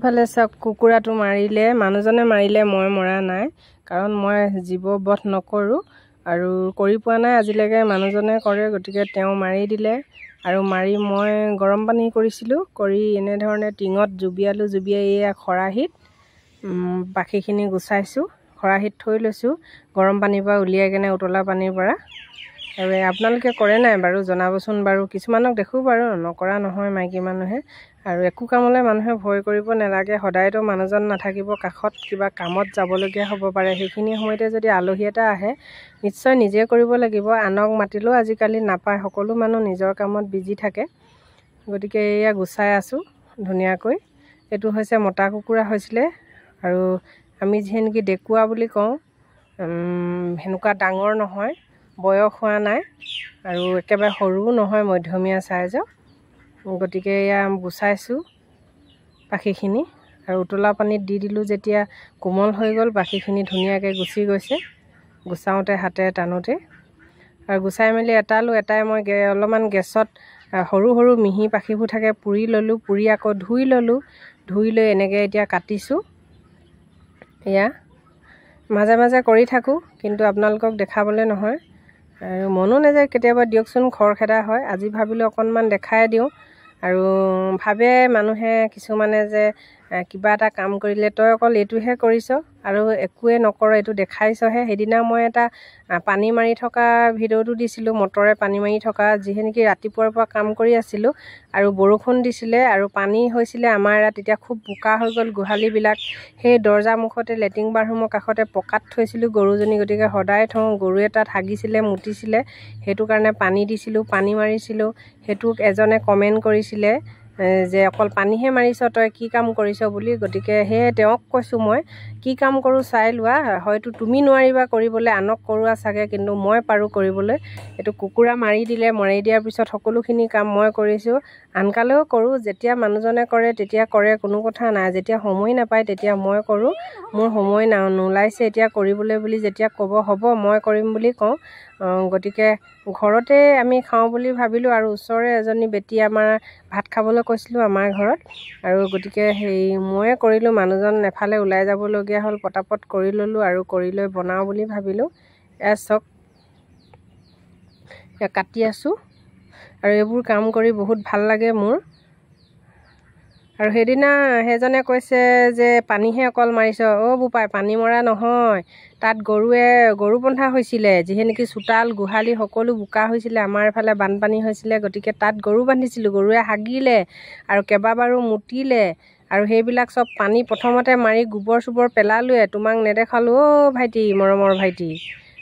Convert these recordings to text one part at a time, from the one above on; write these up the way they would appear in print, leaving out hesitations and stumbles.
ইফালে চাওক কুকুৰাটো মাৰিলে মানুহজনে মাৰিলে মই মৰা নাই কাৰণ মই জীৱ বধ নকৰোঁ আৰু কৰি পোৱা নাই আজিলৈকে মানুহজনে কৰে গতিকে তেওঁ মাৰি দিলে আৰু মাৰি মই গৰম পানী কৰিছিলোঁ কৰি এনেধৰণে টিঙত জুবিয়াই এয়া খৰাহিত পাখিখিনি গুচাইছোঁ খৰাহিত থৈ লৈছোঁ গৰম পানীৰ পৰা উলিয়াই কেনে উতলা পানীৰ পৰা আৰু আপোনালোকে কৰে নাই বাৰু জনাবচোন বাৰু কিছুমানক দেখোঁ বাৰু নকৰা নহয় মাইকী মানুহে আৰু একো কামলৈ মানুহে ভয় কৰিব নালাগে সদায়তো মানুহজন নাথাকিব কাষত কিবা কামত যাবলগীয়া হ'ব পাৰে সেইখিনি সময়তে যদি আলহী এটা আহে নিশ্চয় নিজে কৰিব লাগিব আনক মাতিলেও আজিকালি নাপায় সকলো মানুহ নিজৰ কামত বিজি থাকে গতিকে এয়া গুচাই আছোঁ ধুনীয়াকৈ এইটো হৈছে মতা কুকুৰা হৈছিলে আৰু আমি যেনেকৈ ডেকুৱা বুলি কওঁ সেনেকুৱা ডাঙৰ নহয় বয়স হোৱা নাই আৰু একেবাৰে সৰুও নহয় মধ্যমীয়া চাইজৰ গতিকে এয়া গুচাইছোঁ পাখিখিনি আৰু উতলা পানীত দি দিলোঁ যেতিয়া কোমল হৈ গ'ল পাখিখিনি ধুনীয়াকৈ গুচি গৈছে গুচাওঁতে হাতে টানোতে আৰু গুচাই মেলি এটাই মই অলপমান গেছত সৰু সৰু মিহি পাখিবোৰ থাকে পুৰি ল'লোঁ পুৰি আকৌ ধুই ল'লোঁ ধুই লৈ এনেকৈ এতিয়া কাটিছোঁ এয়া মাজে মাজে কৰি থাকোঁ কিন্তু আপোনালোকক দেখাবলৈ নহয় আৰু মনো নাযায় কেতিয়াবা দিয়কচোন খৰখেদা হয় আজি ভাবিলোঁ অকণমান দেখাই দিওঁ আৰু ভাবে মানুহে কিছুমানে যে কিবা এটা কাম কৰিলে তই অকল এইটোহে কৰিছ আৰু একোৱে নকৰ এইটো দেখাইছহে সেইদিনা মই এটা পানী মাৰি থকা ভিডিঅ'টো দিছিলোঁ মটৰে পানী মাৰি থকা যিহে নেকি ৰাতিপুৱাৰ পৰা কাম কৰি আছিলোঁ আৰু বৰষুণ দিছিলে আৰু পানী হৈছিলে আমাৰ ইয়াত তেতিয়া খুব বোকা হৈ গ'ল গোহালিবিলাক সেই দৰ্জা মুখতে লেট্ৰিন বাথৰুমৰ কাষতে পকাত থৈছিলোঁ গৰুজনী গতিকে সদায় থওঁ গৰুৱে তাত হাগিছিলে মুতিছিলে সেইটো কাৰণে পানী দিছিলোঁ পানী মাৰিছিলোঁ সেইটোক এজনে কমেণ্ট কৰিছিলে যে অকল পানীহে মাৰিছ তই কি কাম কৰিছ বুলি গতিকে সেয়ে তেওঁক কৈছোঁ মই কি কাম কৰোঁ চাই লোৱা হয়তো তুমি নোৱাৰিবা কৰিবলৈ আনক কৰোৱা চাগে কিন্তু মই পাৰোঁ কৰিবলৈ এইটো কুকুৰা মাৰি দিয়াৰ পিছত সকলোখিনি কাম মই কৰিছোঁ আনকালেও কৰোঁ যেতিয়া মানুহজনে কৰে তেতিয়া কৰে কোনো কথা নাই যেতিয়া সময় নাপায় তেতিয়া মই কৰোঁ মোৰ সময় নোলাইছে এতিয়া কৰিবলৈ বুলি যেতিয়া ক'ব হ'ব মই কৰিম বুলি কওঁ গতিকে ঘৰতে আমি খাওঁ বুলি ভাবিলোঁ আৰু ওচৰৰে এজনী বেটী আমাৰ ভাত খাবলৈ কৈছিলোঁ আমাৰ ঘৰত আৰু গতিকে ময়ে কৰিলোঁ মানুহজন এফালে ওলাই যাবলগীয়া হ'ল পটাপট কৰি ল'লোঁ আৰু কৰি লৈ বনাওঁ বুলি ভাবিলোঁ এয়া চক কাটি আছোঁ আৰু এইবোৰ কাম কৰি বহুত ভাল লাগে মোৰ আৰু সেইদিনা সেইজনে কৈছে যে পানীহে অকল মাৰিছ বোপাই পানী মৰা নহয় তাত গৰু বন্ধা হৈছিলে যিহে নেকি চোতাল গোহালি সকলো বোকা হৈছিলে আমাৰ এফালে বানপানী হৈছিলে গতিকে তাত গৰু বান্ধিছিলোঁ গৰুৱে হাগিলে আৰু কেইবাবাৰো মুতিলে আৰু সেইবিলাক চব পানী প্ৰথমতে মাৰি গোবৰ চোবৰ পেলালোৱে তোমাক নেদেখালোঁ ভাইটি মৰমৰ ভাইটি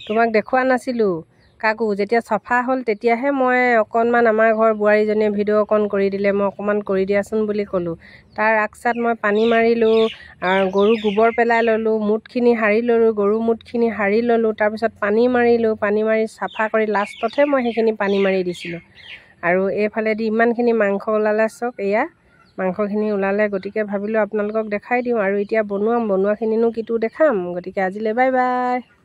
তোমাক দেখুওৱা নাছিলোঁ কাকো যেতিয়া চফা হ'ল তেতিয়াহে মই অকণমান আমাৰ ঘৰ বোৱাৰীজনীয়ে ভিডিঅ' অকণ কৰি দিলে মই অকণমান কৰি দিয়াচোন বুলি ক'লোঁ তাৰ আগচাত মই পানী মাৰিলোঁ আৰু গৰু গোবৰ পেলাই ল'লোঁ মুঠখিনি সাৰি ল'লোঁ গৰু মুঠখিনি সাৰি ল'লোঁ তাৰপিছত পানী মাৰি চাফা কৰি লাষ্টতহে মই সেইখিনি পানী মাৰি দিছিলোঁ আৰু এইফালেদি ইমানখিনি মাংস ওলালে চক এয়া মাংসখিনি ওলালে গতিকে ভাবিলোঁ আপোনালোকক দেখাই দিওঁ আৰু এতিয়া বনোৱাখিনিনো কিটো দেখাম গতিকে আজিলৈ বাই বাই।